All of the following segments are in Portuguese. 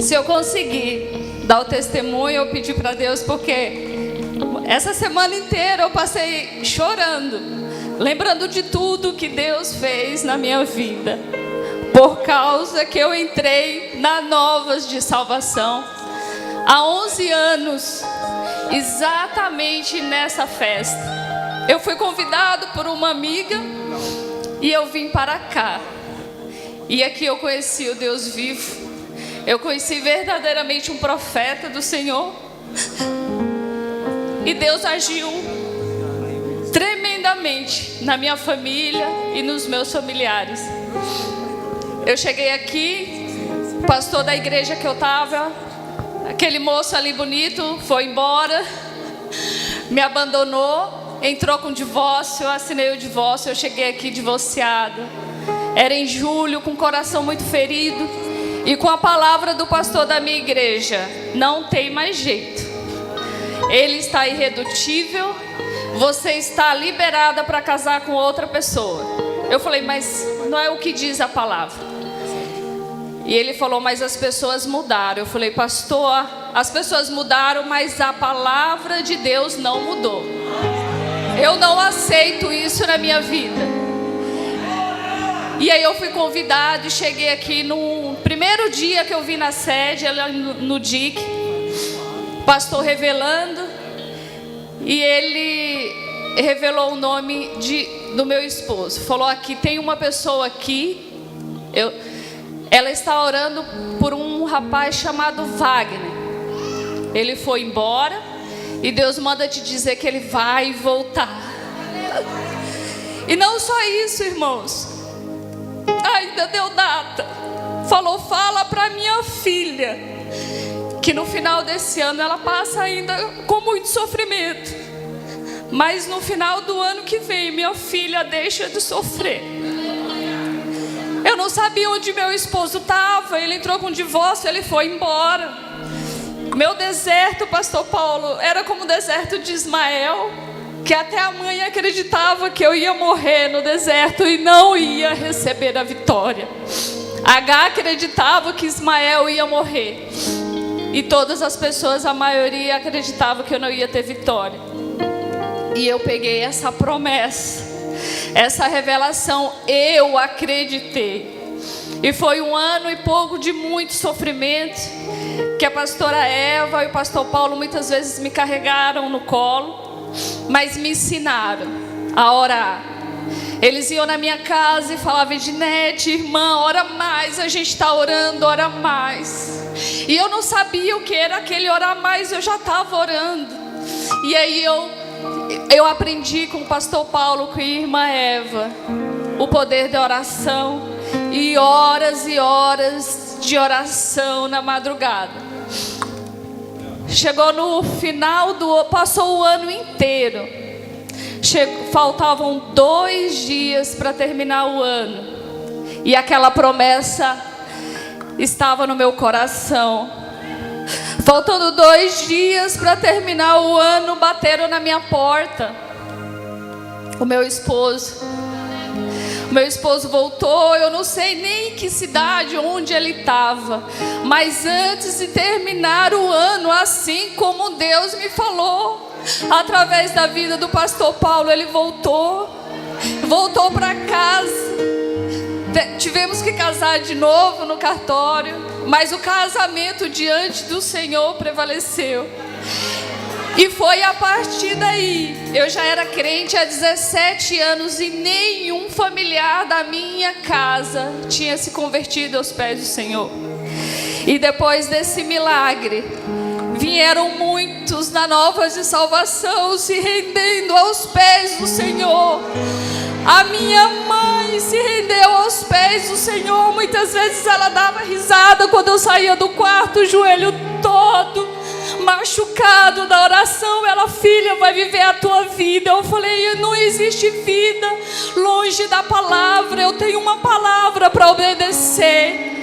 se eu conseguir dar o testemunho, eu pedi para Deus, porque essa semana inteira eu passei chorando, lembrando de tudo que Deus fez na minha vida, por causa que eu entrei na Novas de Salvação há 11 anos, exatamente nessa festa. Eu fui convidado por uma amiga e eu vim para cá. E aqui eu conheci o Deus vivo. Eu conheci verdadeiramente um profeta do Senhor. E Deus agiu tremendamente na minha família e nos meus familiares. Eu cheguei aqui, o pastor da igreja que eu estava, aquele moço ali bonito, foi embora, me abandonou, entrou com divórcio, eu assinei o divórcio, eu cheguei aqui divorciada. Era em julho, com o coração muito ferido e com a palavra do pastor da minha igreja: não tem mais jeito, ele está irredutível, você está liberada para casar com outra pessoa. Eu falei, mas não é o que diz a palavra. E ele falou, mas as pessoas mudaram. Eu falei, pastor, as pessoas mudaram, mas a palavra de Deus não mudou. Eu não aceito isso na minha vida. E aí eu fui convidado e cheguei aqui no primeiro dia que eu vim na sede, no DIC, pastor revelando, e ele revelou o nome do meu esposo. Falou, aqui tem uma pessoa aqui, ela está orando por um rapaz chamado Wagner. Ele foi embora e Deus manda te dizer que ele vai voltar. E não só isso, irmãos, ainda deu data. Falou, fala para minha filha que no final desse ano ela passa ainda com muito sofrimento, mas no final do ano que vem minha filha deixa de sofrer. Eu não sabia onde meu esposo estava. Ele entrou com divórcio, ele foi embora. Meu deserto, pastor Paulo, era como o deserto de Ismael, que até a mãe acreditava que eu ia morrer no deserto e não ia receber a vitória. H acreditava que Ismael ia morrer, e todas as pessoas, a maioria, acreditava que eu não ia ter vitória. E eu peguei essa promessa, essa revelação, eu acreditei. E foi um ano e pouco de muito sofrimento, que a pastora Eva e o pastor Paulo muitas vezes me carregaram no colo, mas me ensinaram a orar. Eles iam na minha casa e falavam, Edinete, irmã, ora mais, a gente está orando, ora mais. E eu não sabia o que era aquele orar mais, eu já estava orando. E aí eu aprendi com o pastor Paulo, com a irmã Eva, o poder da oração, e horas de oração na madrugada. Chegou no final passou o ano inteiro, faltavam 2 dias para terminar o ano, e aquela promessa estava no meu coração. Faltando 2 dias para terminar o ano, bateram na minha porta. O meu esposo voltou, eu não sei nem que cidade, onde ele estava, mas antes de terminar o ano, assim como Deus me falou, através da vida do pastor Paulo, ele voltou para casa. Tivemos que casar de novo no cartório, mas o casamento diante do Senhor prevaleceu. E foi a partir daí, eu já era crente há 17 anos e nenhum familiar da minha casa tinha se convertido aos pés do Senhor. E depois desse milagre, vieram muitos na Novas de Salvação se rendendo aos pés do Senhor. A minha mãe se rendeu aos pés do Senhor. Muitas vezes ela dava risada quando eu saía do quarto, o joelho todo machucado da oração. Ela, filha, vai viver a tua vida. Eu falei, não existe vida longe da palavra. Eu tenho uma palavra para obedecer.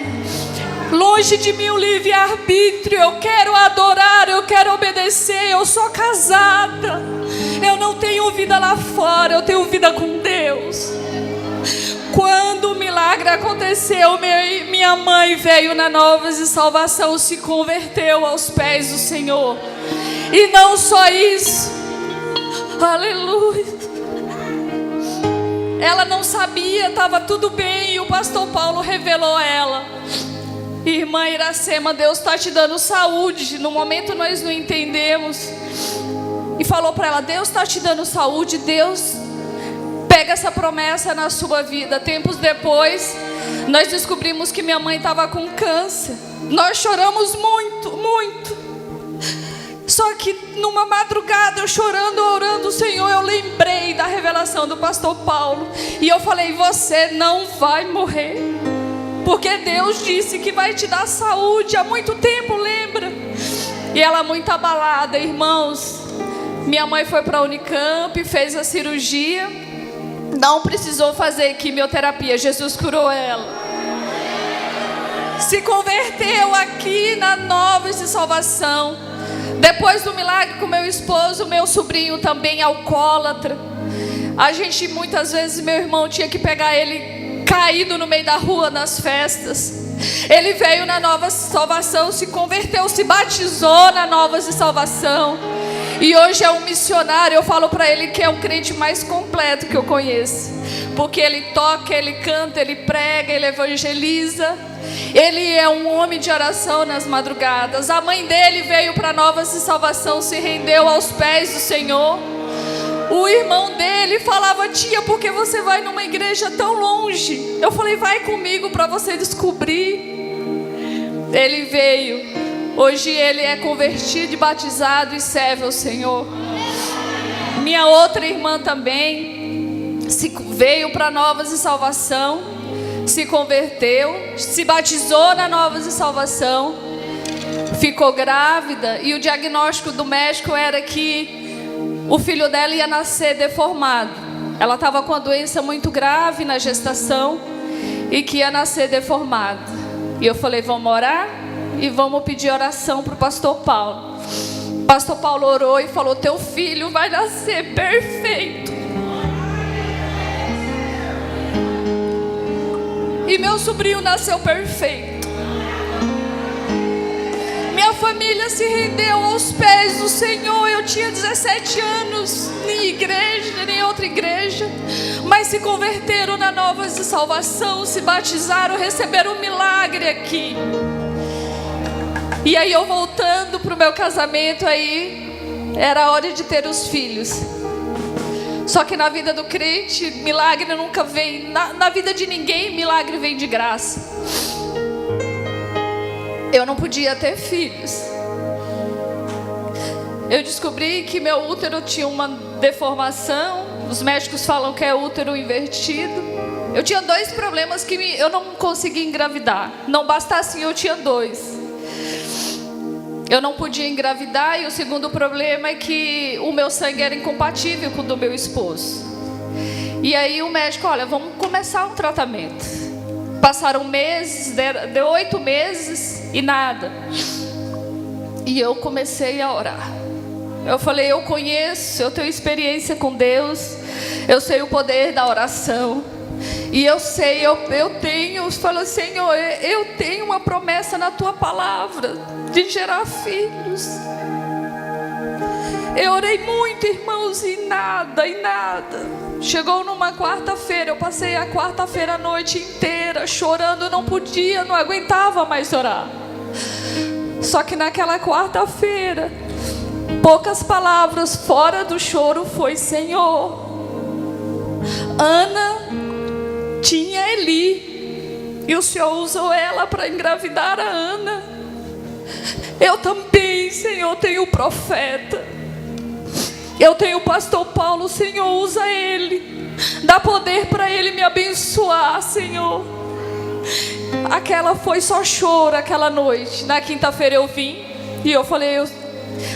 Longe de mim o livre-arbítrio. Eu quero adorar, eu quero obedecer. Eu sou casada, eu não tenho vida lá fora, eu tenho vida com Deus. Quando o milagre aconteceu, minha mãe veio na Novas de Salvação, se converteu aos pés do Senhor. E não só isso, aleluia, ela não sabia, estava tudo bem, e o pastor Paulo revelou a ela: irmã Iracema, Deus está te dando saúde. No momento nós não entendemos, e falou para ela: Deus está te dando saúde, Deus pega essa promessa na sua vida. Tempos depois, nós descobrimos que minha mãe estava com câncer. Nós choramos muito, muito. Só que numa madrugada, eu chorando, orando o Senhor, eu lembrei da revelação do pastor Paulo. E eu falei: você não vai morrer, porque Deus disse que vai te dar saúde há muito tempo, lembra? E ela muito abalada, irmãos. Minha mãe foi para a Unicamp, fez a cirurgia. Não precisou fazer quimioterapia, Jesus curou ela. Se converteu aqui na Novas de Salvação. Depois do milagre com meu esposo, meu sobrinho também alcoólatra. A gente muitas vezes, meu irmão, tinha que pegar ele caído no meio da rua nas festas. Ele veio na Novas de Salvação, se converteu, se batizou na Novas de Salvação. E hoje é um missionário. Eu falo para ele que é o crente mais completo que eu conheço, porque ele toca, ele canta, ele prega, ele evangeliza. Ele é um homem de oração nas madrugadas. A mãe dele veio para Novas de Salvação, se rendeu aos pés do Senhor. O irmão dele falava: tia, por que você vai numa igreja tão longe? Eu falei: vai comigo para você descobrir. Ele veio. Hoje ele é convertido, batizado e serve ao Senhor. Minha outra irmã também veio para Novas de Salvação, se converteu, se batizou na Novas de Salvação, ficou grávida, e o diagnóstico do médico era que o filho dela ia nascer deformado. Ela estava com a doença muito grave na gestação e que ia nascer deformado. E eu falei: vamos orar? E vamos pedir oração para o pastor Paulo. O pastor Paulo orou e falou: teu filho vai nascer perfeito. E meu sobrinho nasceu perfeito. Minha família se rendeu aos pés do Senhor. Eu tinha 17 anos, nem igreja, nem outra igreja, mas se converteram na Novas de Salvação, se batizaram, receberam um milagre aqui. E aí eu voltando para o meu casamento, aí era hora de ter os filhos. Só que na vida do crente, milagre nunca vem. Na vida de ninguém, milagre vem de graça. Eu não podia ter filhos. Eu descobri que meu útero tinha uma deformação. Os médicos falam que é útero invertido. Eu tinha 2 problemas que eu não conseguia engravidar. Não bastasse, eu tinha 2. Eu não podia engravidar, e o segundo problema é que o meu sangue era incompatível com o do meu esposo. E aí o médico: olha, vamos começar um tratamento. Passaram meses, deu 8 meses e nada. E eu comecei a orar. Eu falei: eu conheço, eu tenho experiência com Deus, eu sei o poder da oração. E eu sei, eu falo: Senhor, eu tenho uma promessa na tua palavra de gerar filhos. Eu orei muito, irmãos, e nada. Chegou numa quarta-feira, eu passei a quarta-feira a noite inteira chorando, não podia, não aguentava mais orar. Só que naquela quarta-feira, poucas palavras fora do choro foi: Senhor, Ana tinha Eli, e o Senhor usou ela para engravidar a Ana. Eu também, Senhor, tenho o profeta. Eu tenho o pastor Paulo, o Senhor usa ele. Dá poder para ele me abençoar, Senhor. Aquela foi só choro aquela noite. Na quinta-feira eu vim e eu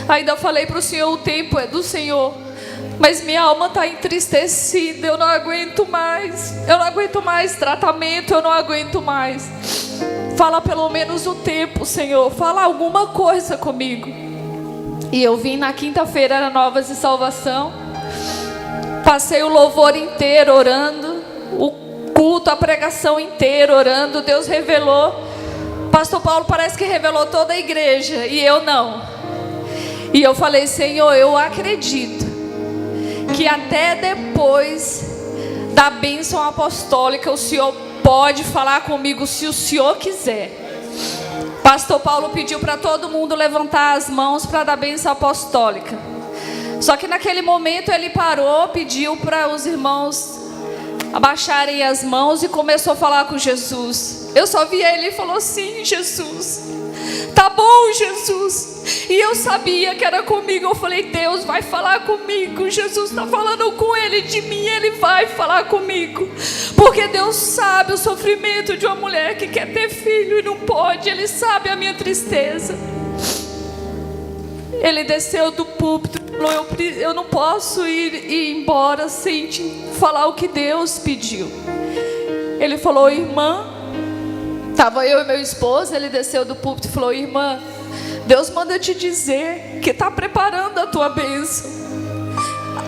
ainda falei para o Senhor: o tempo é do Senhor, mas minha alma está entristecida, eu não aguento mais. Eu não aguento mais tratamento, eu não aguento mais. Fala pelo menos o tempo, Senhor. Fala alguma coisa comigo. E eu vim na quinta-feira na Novas de Salvação. Passei o louvor inteiro orando. culto, a pregação inteira, orando. Deus revelou. Pastor Paulo parece que revelou toda a igreja, e eu não. E eu falei: Senhor, eu acredito que até depois da bênção apostólica o Senhor pode falar comigo se o Senhor quiser. Pastor Paulo pediu para todo mundo levantar as mãos para dar bênção apostólica. Só que naquele momento ele parou, pediu para os irmãos abaixarem as mãos e começou a falar com Jesus. Eu só vi ele e falou: sim, Jesus, tá bom, Jesus. E eu sabia que era comigo. Eu falei: Deus vai falar comigo. Jesus está falando com ele de mim, ele vai falar comigo. Porque Deus sabe o sofrimento de uma mulher que quer ter filho e não pode. Ele sabe a minha tristeza. Ele desceu do púlpito e falou: eu não posso ir embora sem te falar o que Deus pediu. Ele falou: irmã, estava eu e meu esposo. Ele desceu do púlpito e falou: irmã, Deus manda te dizer que está preparando a tua bênção.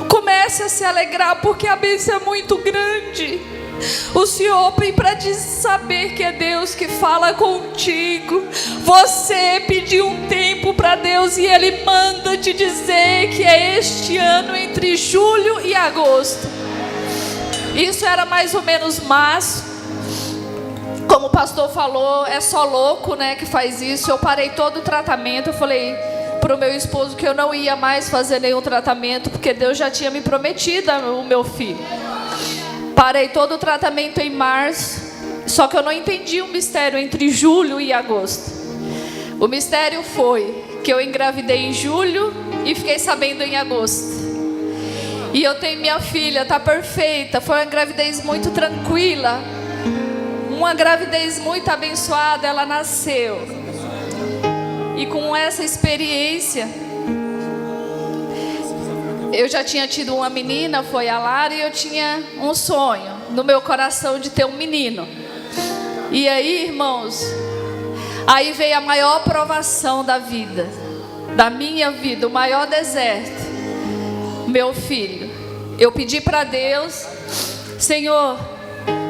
Comece a se alegrar, porque a bênção é muito grande. O Senhor vem para saber que é Deus que fala contigo. Você pediu um tempo para Deus e Ele manda te dizer que é este ano, entre julho e agosto. Isso era mais ou menos março. Como o pastor falou, é só louco, né, que faz isso. Eu parei todo o tratamento. Eu falei para o meu esposo que eu não ia mais fazer nenhum tratamento, porque Deus já tinha me prometido o meu filho. Parei todo o tratamento em março. Só que eu não entendi o mistério entre julho e agosto. O mistério foi que eu engravidei em julho e fiquei sabendo em agosto. E eu tenho minha filha, tá perfeita. Foi uma gravidez muito tranquila, uma gravidez muito abençoada. Ela nasceu. E com essa experiência, eu já tinha tido uma menina, foi a Lara, e eu tinha um sonho no meu coração de ter um menino. E aí, irmãos, aí veio a maior provação da vida, da minha vida, o maior deserto. Meu filho, eu pedi para Deus: Senhor,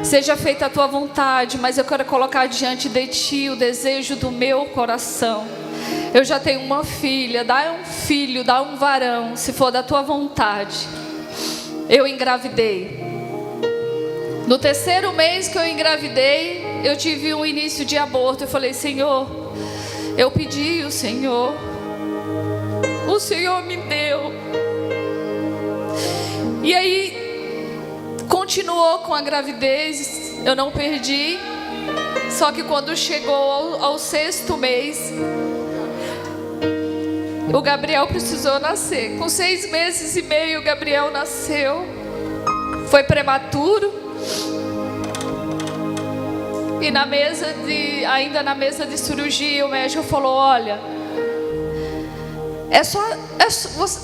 seja feita a tua vontade, mas eu quero colocar diante de ti o desejo do meu coração. Eu já tenho uma filha, dá um filho, dá um varão, se for da tua vontade. Eu engravidei. No terceiro mês que eu engravidei, eu tive um início de aborto. Eu falei: Senhor, eu pedi o Senhor me deu. E aí continuou com a gravidez, eu não perdi. Só que quando chegou ao sexto mês, o Gabriel precisou nascer. Com 6 meses e meio o Gabriel nasceu. Foi prematuro. E ainda na mesa de cirurgia, o médico falou: olha,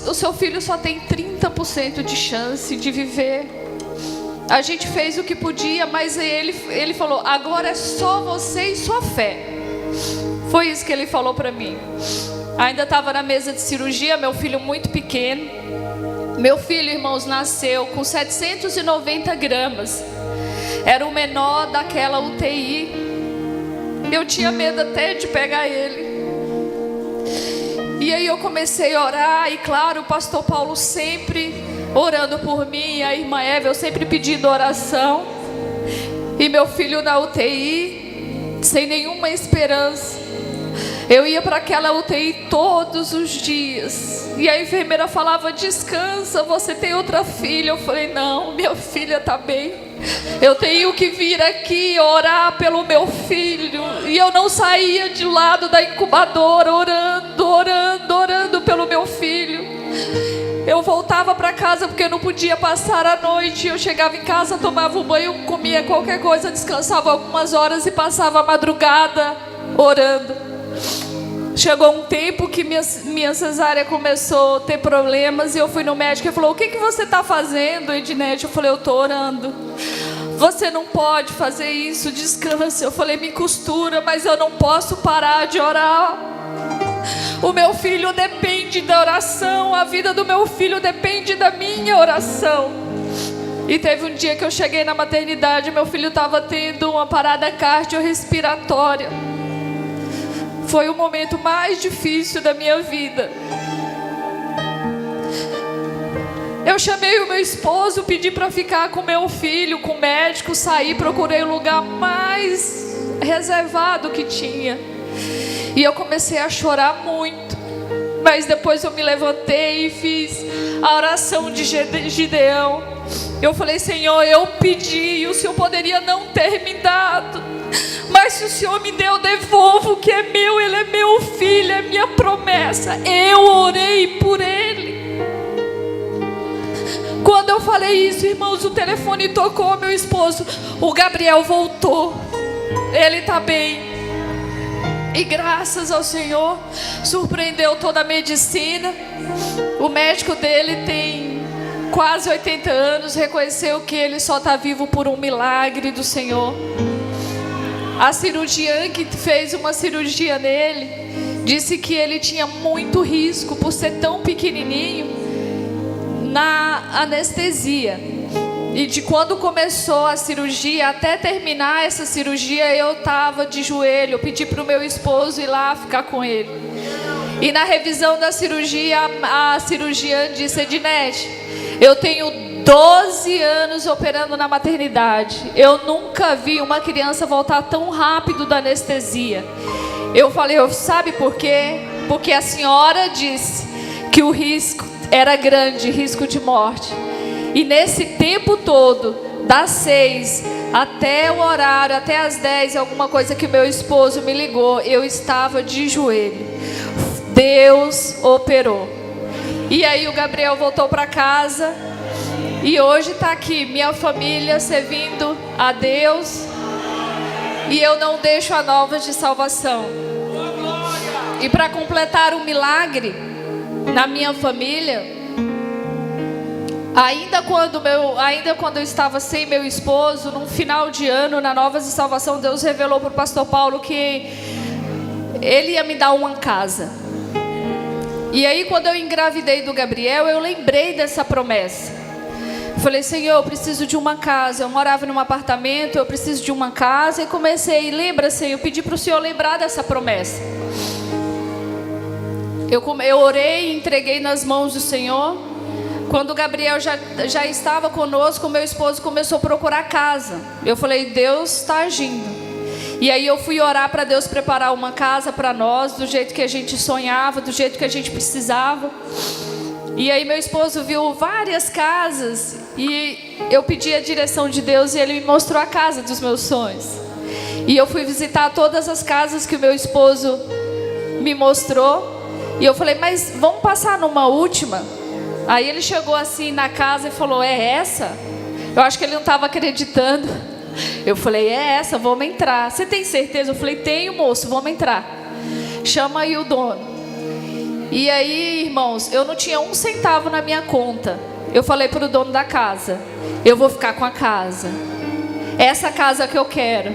o seu filho só tem 30% de chance de viver. A gente fez o que podia, mas ele falou: agora é só você e sua fé. Foi isso que ele falou para mim. Ainda estava na mesa de cirurgia, meu filho muito pequeno. Meu filho, irmãos, nasceu com 790 gramas. Era o menor daquela UTI. Eu tinha medo até de pegar ele. E aí eu comecei a orar. E claro, o pastor Paulo sempre orando por mim, a irmã Eva, eu sempre pedindo oração. E meu filho na UTI, sem nenhuma esperança. Eu ia para aquela UTI todos os dias. E a enfermeira falava: descansa, você tem outra filha. Eu falei: não, minha filha está bem. Eu tenho que vir aqui orar pelo meu filho. E eu não saía de lado da incubadora, orando pelo meu filho. Eu voltava para casa porque eu não podia passar a noite. Eu chegava em casa, tomava um banho, comia qualquer coisa, descansava algumas horas e passava a madrugada orando. Chegou um tempo que minha cesárea começou a ter problemas. E eu fui no médico e falou: o que você está fazendo, Ednete? Eu falei: eu estou orando. Você não pode fazer isso, descansa. Eu falei: me costura, mas eu não posso parar de orar. O meu filho depende da oração. A vida do meu filho depende da minha oração. E teve um dia que eu cheguei na maternidade, meu filho estava tendo uma parada cardiorrespiratória. Foi o momento mais difícil da minha vida. Eu chamei o meu esposo, pedi para ficar com meu filho, com o médico, saí, procurei o lugar mais reservado que tinha. E eu comecei a chorar muito. Mas depois eu me levantei e fiz a oração de Gideão. Eu falei: Senhor, eu pedi, e o Senhor poderia não ter me dado, mas se o Senhor me deu, eu devolvo o que é meu. Ele é meu filho, é minha promessa. Eu orei por ele. Quando eu falei isso, irmãos, o telefone tocou. Meu esposo: o Gabriel voltou, ele está bem. E graças ao Senhor, surpreendeu toda a medicina. O médico dele tem quase 80 anos, reconheceu que ele só está vivo por um milagre do Senhor. A cirurgiã que fez uma cirurgia nele disse que ele tinha muito risco, por ser tão pequenininho, na anestesia. E de quando começou a cirurgia até terminar essa cirurgia, eu estava de joelho. Eu pedi para o meu esposo ir lá ficar com ele. E na revisão da cirurgia, a cirurgiã disse: Ednete, eu tenho 12 anos operando na maternidade. Eu nunca vi uma criança voltar tão rápido da anestesia. Eu falei: sabe por quê? Porque a senhora disse que o risco era grande, risco de morte. E nesse tempo todo, das 6 até o horário, até as 10, alguma coisa que meu esposo me ligou, eu estava de joelho. Deus operou. E aí o Gabriel voltou para casa. E hoje está aqui, minha família servindo a Deus. E eu não deixo a novas de salvação. E para completar o milagre na minha família, ainda quando eu estava sem meu esposo, num final de ano, na Novas de Salvação, Deus revelou para o pastor Paulo que ele ia me dar uma casa. E aí, quando eu engravidei do Gabriel, eu lembrei dessa promessa. Eu falei: Senhor, eu preciso de uma casa. Eu morava num apartamento, eu preciso de uma casa. E comecei, lembra, Senhor, eu pedi para o Senhor lembrar dessa promessa. Eu orei e entreguei nas mãos do Senhor. Quando o Gabriel já estava conosco, meu esposo começou a procurar casa. Eu falei: Deus está agindo. E aí eu fui orar para Deus preparar uma casa para nós, do jeito que a gente sonhava, do jeito que a gente precisava. E aí meu esposo viu várias casas e eu pedi a direção de Deus e ele me mostrou a casa dos meus sonhos. E eu fui visitar todas as casas que o meu esposo me mostrou. E eu falei: mas vamos passar numa última? Aí ele chegou assim na casa e falou: é essa? Eu acho que ele não estava acreditando. Eu falei: é essa, vamos entrar. Você tem certeza? Eu falei: tenho, moço, vamos entrar. Chama aí o dono. E aí, irmãos, eu não tinha um centavo na minha conta. Eu falei para o dono da casa: eu vou ficar com a casa. Essa casa que eu quero.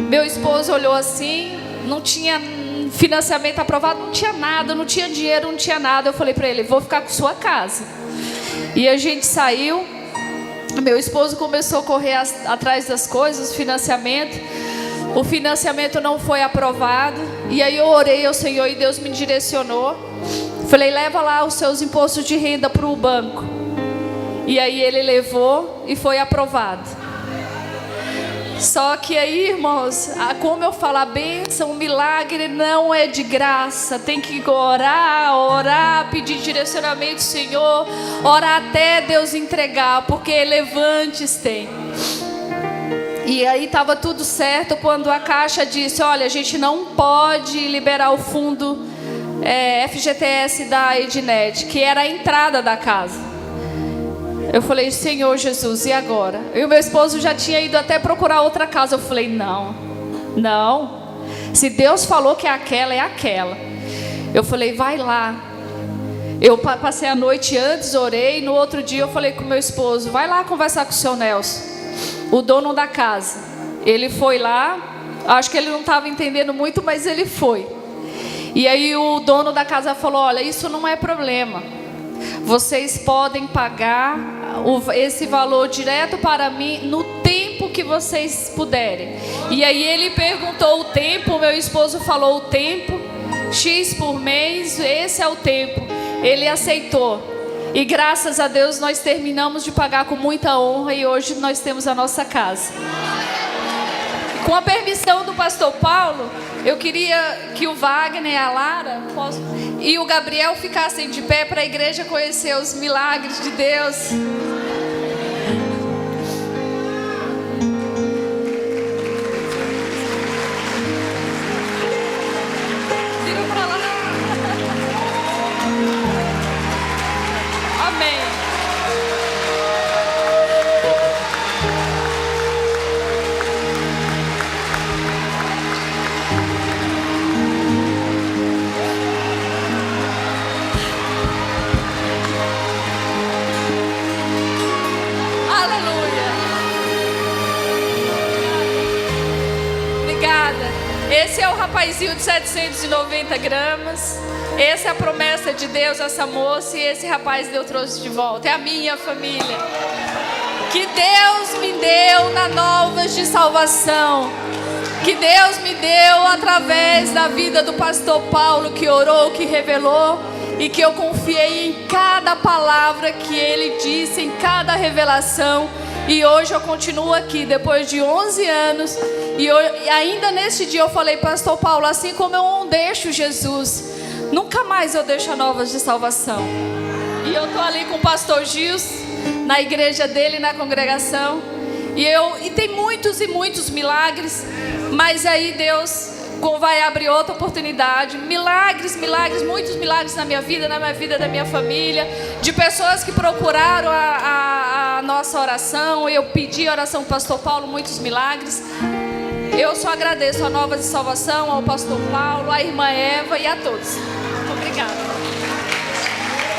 Meu esposo olhou assim, não tinha financiamento aprovado, não tinha nada, não tinha dinheiro, não tinha nada. Eu falei para ele: vou ficar com sua casa. E a gente saiu. Meu esposo começou a correr atrás das coisas, financiamento. O financiamento não foi aprovado. E aí eu orei ao Senhor e Deus me direcionou. Falei: leva lá os seus impostos de renda para o banco. E aí ele levou e foi aprovado. Só que aí, irmãos, como eu falo, a bênção, o milagre não é de graça. Tem que orar, pedir direcionamento, Senhor. Orar até Deus entregar, porque levantes tem. E aí estava tudo certo quando a Caixa disse: olha, a gente não pode liberar o fundo FGTS da Ednet, que era a entrada da casa. Eu falei: Senhor Jesus, e agora? E o meu esposo já tinha ido até procurar outra casa. Eu falei: não. Se Deus falou que é aquela, é aquela. Eu falei: vai lá. Eu passei a noite antes, orei. No outro dia eu falei com o meu esposo: vai lá conversar com o seu Nelson, o dono da casa. Ele foi lá. Acho que ele não estava entendendo muito, mas ele foi. E aí o dono da casa falou: olha, isso não é problema. Vocês podem pagar esse valor direto para mim no tempo que vocês puderem. E aí ele perguntou o tempo, meu esposo falou o tempo, X por mês, esse é o tempo. Ele aceitou. E graças a Deus nós terminamos de pagar com muita honra e hoje nós temos a nossa casa. Com a permissão do pastor Paulo, eu queria que o Wagner, a Lara e o Gabriel ficassem de pé para a igreja conhecer os milagres de Deus. Vira para lá. Amém. Esse é o rapazinho de 790 gramas. Essa é a promessa de Deus, essa moça. E esse rapaz Deus trouxe de volta. É a minha família. Que Deus me deu na Novas de Salvação. Que Deus me deu através da vida do pastor Paulo, que orou, que revelou. E que eu confiei em cada palavra que ele disse, em cada revelação. E hoje eu continuo aqui, depois de 11 anos. E ainda neste dia eu falei, pastor Paulo, assim como eu não deixo Jesus, nunca mais eu deixo a Novas de Salvação. E eu estou ali com o pastor Gils, na igreja dele, na congregação. E tem muitos e muitos milagres. Mas aí Deus vai abrir outra oportunidade. Milagres, muitos milagres na minha vida da minha família. De pessoas que procuraram a nossa oração. Eu pedi a oração do pastor Paulo, muitos milagres. Eu só agradeço a Nova de Salvação, ao pastor Paulo, à irmã Eva e a todos.